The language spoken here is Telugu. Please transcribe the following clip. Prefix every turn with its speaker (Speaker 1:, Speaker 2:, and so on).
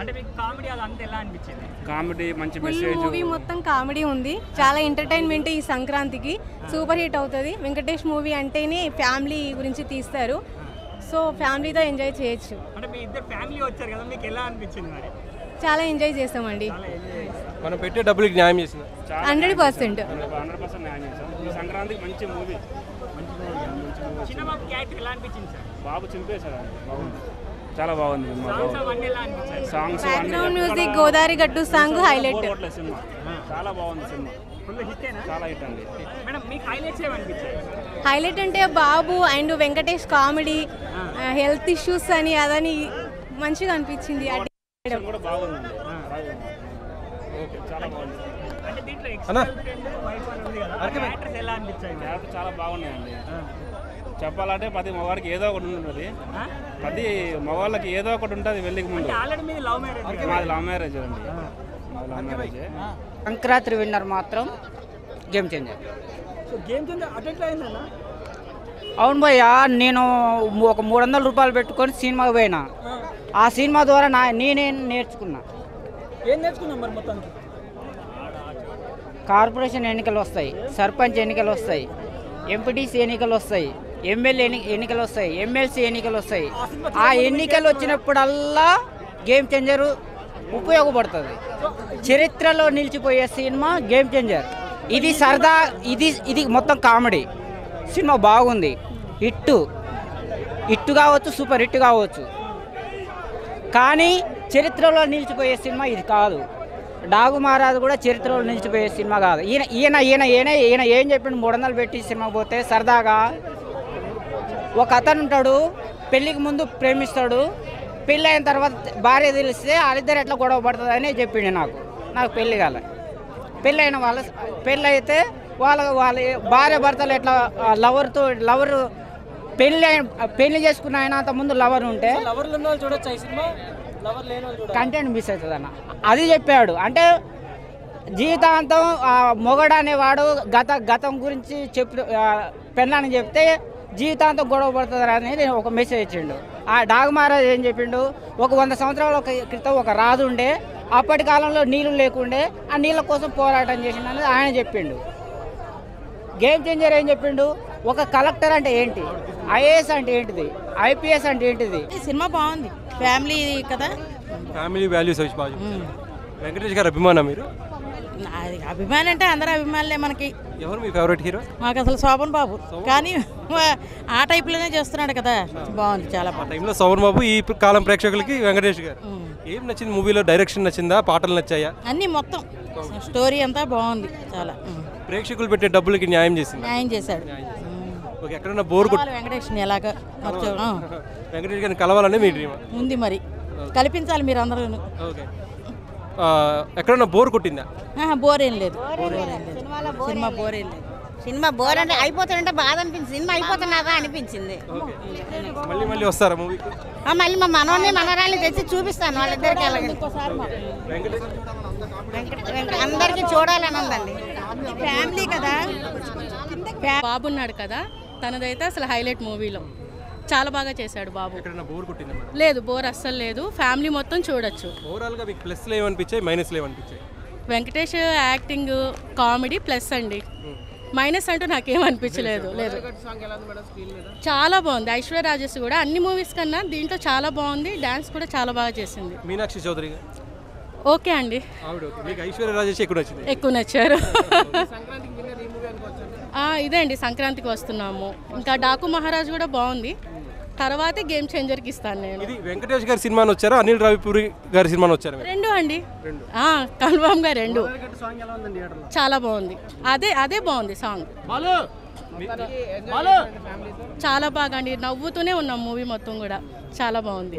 Speaker 1: అంటే మీకు కామెడీ అదంతా ఎలా అనిపించింది?
Speaker 2: కామెడీ మంచి మెసేజ్.
Speaker 3: మూవీ మొత్తం కామెడీ ఉంది, చాలా ఎంటర్టైన్మెంట్. ఈ సంక్రాంతికి సూపర్ హిట్ అవుతుంది. వెంకటేష్ మూవీ అంటేనే ఫ్యామిలీ గురించి తీస్తారు, సో ఫ్యామిలీతో ఎంజాయ్ చేయొచ్చు.
Speaker 1: అంటే మీ ఇద్దరు ఫ్యామిలీ వచ్చారు కదా, మీకు ఎలా అనిపించింది మరి?
Speaker 3: చాలా ఎంజాయ్ చేస్తామండి.
Speaker 4: మనం పెట్టే డబ్బులకి న్యాయం చేసింది
Speaker 3: 100%.
Speaker 2: 100% న్యాయం చేశాం. ఈ సంక్రాంతికి మంచి మూవీ.
Speaker 1: చిన్నబాబు క్యారెక్టర్ ఎలా అనిపించింది సార్?
Speaker 2: బాబు చింపేశాడు, బాగుంది, చాలా బాగుంది.
Speaker 1: సాంగ్స్ అవన్నీ ఎలా అనిపించాయి?
Speaker 2: సాంగ్స్
Speaker 3: బ్యాక్గ్రౌండ్ మ్యూజిక్ గోదావరి గట్టు సాంగ్ హైలైట్.
Speaker 2: సినిమా చాలా బాగుంది, సినిమా
Speaker 1: ఫుల్ హిట్టేనా?
Speaker 2: చాలా హిట్ అండి.
Speaker 1: మేడం మీకు హైలైట్స్ ఏమనిపించాయి?
Speaker 3: హైలైట్ అంటే Babu and Venkatesh comedy, health issues అని అదని మంచిగా అనిపించింది.
Speaker 2: కూడా బాగుందండి, ఓకే, చాలా బాగుంది.
Speaker 1: అంటే దీంట్లో ఎక్స్‌పీరియన్స్ వైఫ్ అని ఉంది కదా, క్యారెక్టర్స్ ఎలా అనిపించాయి?
Speaker 2: క్యారెక్టర్ చాలా బాగున్నాయండి. చెప్పాలంటే ప్రతి మగవాడికి ఏదో ఒకటి ఉంటుంది, ప్రతి మగవాళ్ళకి ఏదో ఒకటి ఉంటుంది వెళ్ళికి ముందు.
Speaker 1: ఆల్రెడీ మీది లవ్ మ్యారేజ్?
Speaker 2: మాది లవ్ మ్యారేజ్ అండి, లవ్ మ్యారేజ్.
Speaker 5: సంక్రాంతి విన్నర్ మాత్రం Game Changer.
Speaker 1: So Game Changer attend అయిందన్నా?
Speaker 5: అవును భయ్య, నేను ఒక 300 రూపాయలు పెట్టుకొని సినిమాకి పోయినా. ఆ సినిమా ద్వారా నేనే నేర్చుకున్నా.
Speaker 1: ఏం నేర్చుకున్నాం మరి మొత్తానికి?
Speaker 5: కార్పొరేషన్ ఎన్నికలు వస్తాయి, సర్పంచ్ ఎన్నికలు వస్తాయి, ఎంపీటీసీ ఎన్నికలు వస్తాయి, ఎమ్మెల్యే ఎన్నికలు వస్తాయి, ఎమ్మెల్సీ ఎన్నికలు వస్తాయి. ఆ ఎన్నికలు వచ్చినప్పుడల్లా గేమ్ చేంజర్ ఉపయోగపడుతుంది. చరిత్రలో నిలిచిపోయే సినిమా గేమ్ చేంజర్. ఇది సరదా, ఇది మొత్తం కామెడీ. సినిమా బాగుంది, హిట్ కావచ్చు, సూపర్ హిట్ కావచ్చు, కానీ చరిత్రలో నిలిచిపోయే సినిమా ఇది కాదు. డాగు మహారాజు కూడా చరిత్రలో నిలిచిపోయే సినిమా కాదు. ఈయన ఏం చెప్పిండు, 300 పెట్టి సినిమా పోతే సరదాగా ఒక అతను ఉంటాడు, పెళ్ళికి ముందు ప్రేమిస్తాడు, పెళ్ళి అయిన తర్వాత భార్య తెలిస్తే వాళ్ళిద్దరు ఎట్లా గొడవ పడుతుంది అని చెప్పిండు. నాకు పెళ్ళి కాలే. పెళ్ళి అయితే వాళ్ళ భార్య భర్తలు ఎట్లా లవర్ పెళ్లి చేసుకున్న ఆయన అంత ముందు లవర్ ఉంటే కంటెంట్ మిస్ అవుతుంది అన్న. అది చెప్పాడు. అంటే జీవితాంతం మొగడు అనేవాడు గతం గురించి పెళ్ళాన్ని చెప్తే జీవితాంతం గొడవ పడుతుంది అనేది ఒక మెసేజ్ ఇచ్చిండు. ఆ డాగు మహారాజ్ ఏం చెప్పిండు, ఒక 100 సంవత్సరాల క్రితం ఒక రాజు ఉండే, అప్పటి కాలంలో నీళ్లు లేకుండే, ఆ నీళ్ళ కోసం పోరాటం చేసిండు అనేది ఆయన చెప్పిండు. గేమ్ చేంజర్ ఏం చెప్పిండు, ఒక కలెక్టర్ అంటే ఏంటి, ఐఏఎస్ అంటే ఏంటిది, ఐపీఎస్ అంటే ఏంటిది.
Speaker 6: సినిమా బాగుంది, ఫ్యామిలీ కదా,
Speaker 4: ఫ్యామిలీ వాల్యూస్ వచ్చి బాగా. వెంకటేష్ గారు అభిమానం మీరు?
Speaker 6: అభిమానం అంటే అందరూ అభిమానులే. మనకి
Speaker 4: ఎవరు మీ ఫేవరెట్ హీరో?
Speaker 6: మాకు అసలు శోభన్ బాబు, కానీ ఆ టైప్లోనే చేస్తున్నాడు కదా, బాగుంది, చాలా
Speaker 4: ఆ
Speaker 6: బాగుంది.
Speaker 4: టైంలో శోభన్ బాబు, ఈ కాలం ప్రేక్షకులకి వెంకటేష్ గారు. ఏం నచ్చింది మూవీలో? డైరెక్షన్ నచ్చిందా, పాటలు నచ్చాయా?
Speaker 6: అన్నీ మొత్తం స్టోరీ అంతా బాగుంది, చాలా.
Speaker 4: ప్రేక్షకులు పెట్టే డబ్బులకి న్యాయం చేసింది,
Speaker 6: న్యాయం చేశాడు.
Speaker 4: ఓకే. ఎక్కడన్నా బోర్
Speaker 6: వెంకటేష్ని ఎలాగా
Speaker 4: వెంకటేష్ గారిని కలవాలని మీ డ్రీమ్
Speaker 6: ఉంది, మరి కల్పించాలి మీరు అందరూ.
Speaker 4: ఓకే. ఎక్కడన్నా బోర్ కొట్టిందా?
Speaker 6: బోర్ ఏం లేదు, సినిమా బోర్ ఏం లేదు.
Speaker 7: సినిమా బోర్ అంటే అయిపోతుందంటే బాధ అనిపించింది. సినిమా అయిపోతున్నదా అనిపించింది.
Speaker 4: మళ్ళీ వస్తారా మూవీకి?
Speaker 7: మళ్ళీ మా మనోని మనరాళ్ళు తెచ్చి చూపిస్తాను వాళ్ళిద్దరికి. అందరికి చూడాలని ఉందండి.
Speaker 3: ఫ్యామిలీ కదా, బాబున్నాడు కదా, తనదైతే అసలు హైలైట్ మూవీలో చాలా బాగా చేశాడు బాబు.
Speaker 4: బోర్ కొట్టిందా?
Speaker 3: లేదు, బోర్ అస్సలు లేదు, ఫ్యామిలీ మొత్తం చూడొచ్చు.
Speaker 4: ఓవరాల్గా మీకు ప్లస్లు ఏమనిపించాయి, మైనస్లు ఏమనిపించాయి?
Speaker 3: వెంకటేష్ యాక్టింగ్ కామెడీ ప్లస్ అండి, మైనస్ అంటూ నాకేమనిపించలేదు. లేదు, చాలా బాగుంది. ఐశ్వర్య రాజేష్ కూడా అన్ని మూవీస్ కన్నా దీంట్లో చాలా బాగుంది, డాన్స్ కూడా చాలా బాగా చేసింది.
Speaker 4: మీనాక్షి చౌదరి
Speaker 3: ఓకే అండి,
Speaker 4: ఐశ్వర్య రాజేష్
Speaker 3: ఎక్కువ నచ్చారు. ఇదే అండి, సంక్రాంతికి వస్తున్నాము. ఇంకా డాకు మహారాజ్ కూడా బాగుంది, తర్వాత గేమ్ చేంజర్కి ఇస్తాను నేను.
Speaker 4: ఇది వెంకటేష్ గారి సినిమాని వచ్చారా, అనిల్ రావిపూరి గారి సినిమాని వచ్చారా?
Speaker 3: రెండు అండి, కన్ఫర్మ్ గా రెండు. చాలా బాగుంది, అదే బాగుంది సాంగ్, చాలా బాగా అండి. నవ్వుతూనే ఉన్నాం మూవీ మొత్తం కూడా, చాలా బాగుంది.